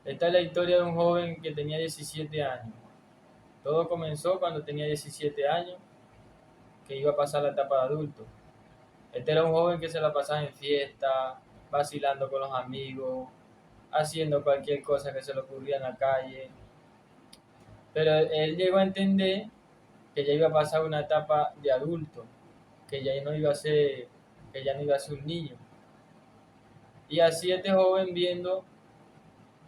Esta es la historia de un joven que tenía 17 años. Todo comenzó cuando tenía 17 años, que iba a pasar la etapa de adulto. Este era un joven que se la pasaba en fiesta, vacilando con los amigos, haciendo cualquier cosa que se le ocurría en la calle. Pero él llegó a entender que ya iba a pasar una etapa de adulto, que ya no iba a ser, que ya no iba a ser un niño. Y así este joven, viendo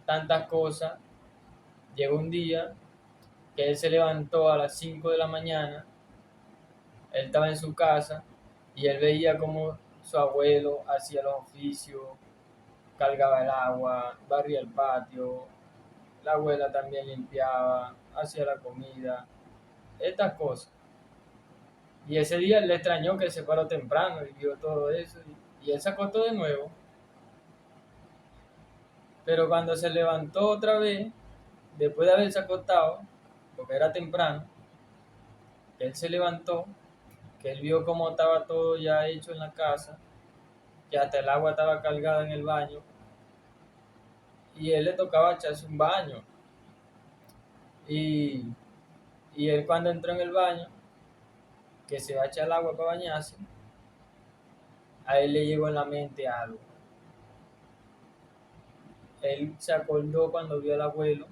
tantas cosas, llegó un día que él se levantó a las 5 de la mañana. Él estaba en su casa y él veía como su abuelo hacía los oficios, cargaba el agua, barría el patio, la abuela también limpiaba, hacía la comida, estas cosas. Y ese día él le extrañó que se paró temprano y vio todo eso y él se acostó de nuevo. Pero cuando se levantó otra vez, después de haberse acostado, porque era temprano, él se levantó, que él vio cómo estaba todo ya hecho en la casa, que hasta el agua estaba cargada en el baño, y él le tocaba echarse un baño. Y, y él cuando entró en el baño, que se va a echar el agua para bañarse, a él le llegó en la mente algo. Él se acordó cuando vio al abuelo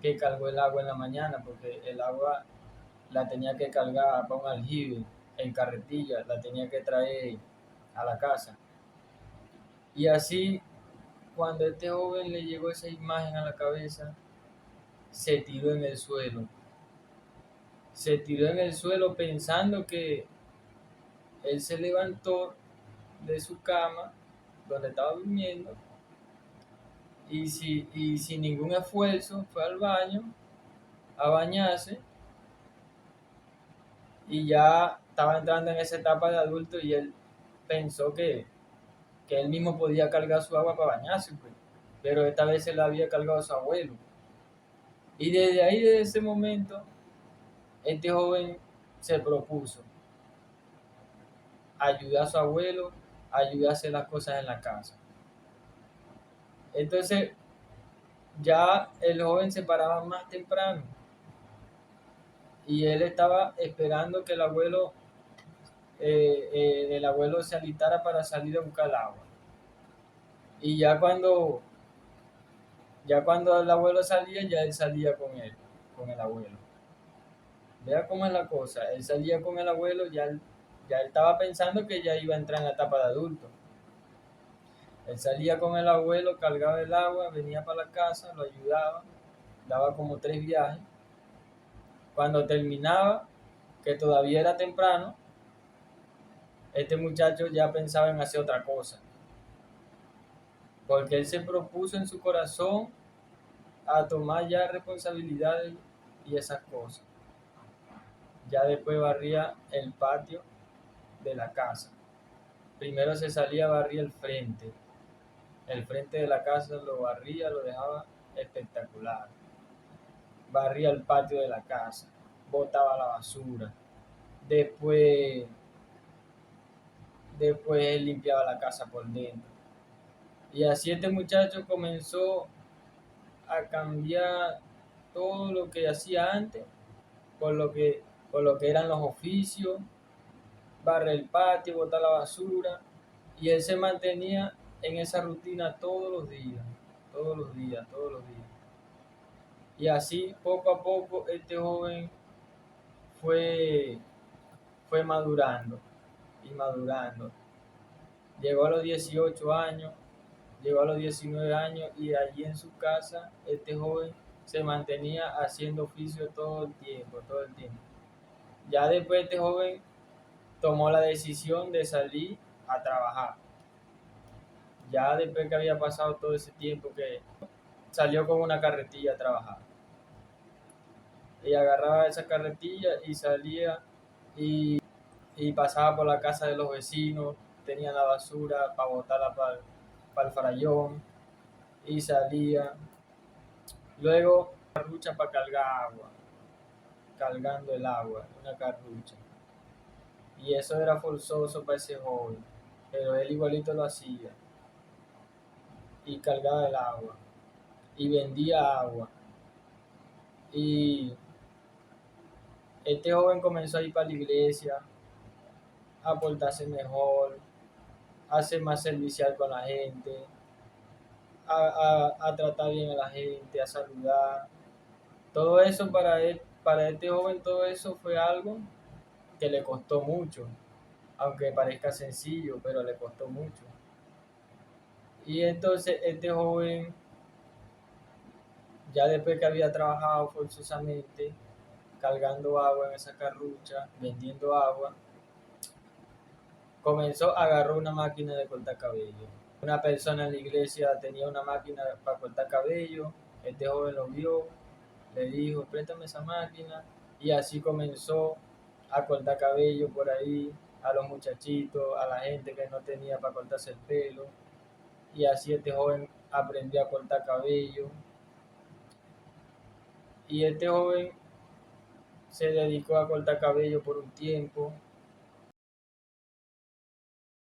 que cargó el agua en la mañana, porque el agua la tenía que cargar para un aljibe en carretilla, la tenía que traer a la casa. Y así, cuando este joven le llegó esa imagen a la cabeza, se tiró en el suelo. Se tiró en el suelo pensando que él se levantó de su cama, donde estaba durmiendo, y sin ningún esfuerzo fue al baño a bañarse y ya estaba entrando en esa etapa de adulto y él pensó que él mismo podía cargar su agua para bañarse, pues. Pero esta vez se la había cargado a su abuelo. Y desde ahí, desde ese momento, este joven se propuso ayudar a su abuelo, ayudar a hacer las cosas en la casa. Entonces, ya el joven se paraba más temprano y él estaba esperando que el abuelo se alistara para salir a buscar el agua. Y ya cuando el abuelo salía, ya él salía con él, con el abuelo. Vea cómo es la cosa. Él salía con el abuelo, ya él estaba pensando que ya iba a entrar en la etapa de adulto. Él salía con el abuelo, cargaba el agua, venía para la casa, lo ayudaba, daba como 3 viajes. Cuando terminaba, que todavía era temprano, este muchacho ya pensaba en hacer otra cosa. Porque él se propuso en su corazón a tomar ya responsabilidades y esas cosas. Ya después barría el patio de la casa. Primero se salía a barrer el frente de la casa lo barría, lo dejaba espectacular. Barría el patio de la casa, botaba la basura. Después, después él limpiaba la casa por dentro. Y así este muchacho comenzó a cambiar todo lo que hacía antes por lo que eran los oficios, barrer el patio, botar la basura. Y él se mantenía en esa rutina todos los días, todos los días, todos los días. Y así, poco a poco, este joven fue, fue madurando y madurando. Llegó a los 18 años, llegó a los 19 años y allí en su casa, este joven se mantenía haciendo oficio todo el tiempo, todo el tiempo. Ya después este joven tomó la decisión de salir a trabajar. Ya después que había pasado todo ese tiempo que salió con una carretilla a trabajar. Y agarraba esa carretilla y salía y pasaba por la casa de los vecinos, tenía la basura para botarla para el farallón y salía. Luego, carrucha para cargar agua, cargando el agua, una carrucha. Y eso era forzoso para ese joven, pero él igualito lo hacía y cargaba el agua. y vendía agua. Y este joven comenzó a ir para la iglesia, a portarse mejor, a ser más servicial con la gente, a tratar bien a la gente, a saludar. Todo eso para él, para este joven, todo eso fue algo que le costó mucho, aunque parezca sencillo, pero le costó mucho. Y entonces este joven, ya después que había trabajado forzosamente, cargando agua en esa carrucha, vendiendo agua, comenzó, agarró una máquina de cortar cabello. Una persona en la iglesia tenía una máquina para cortar cabello, este joven lo vio, le dijo, préstame esa máquina, y así comenzó a cortar cabello por ahí, a los muchachitos, a la gente que no tenía para cortarse el pelo, y así este joven aprendió a cortar cabello, y este joven se dedicó a cortar cabello por un tiempo,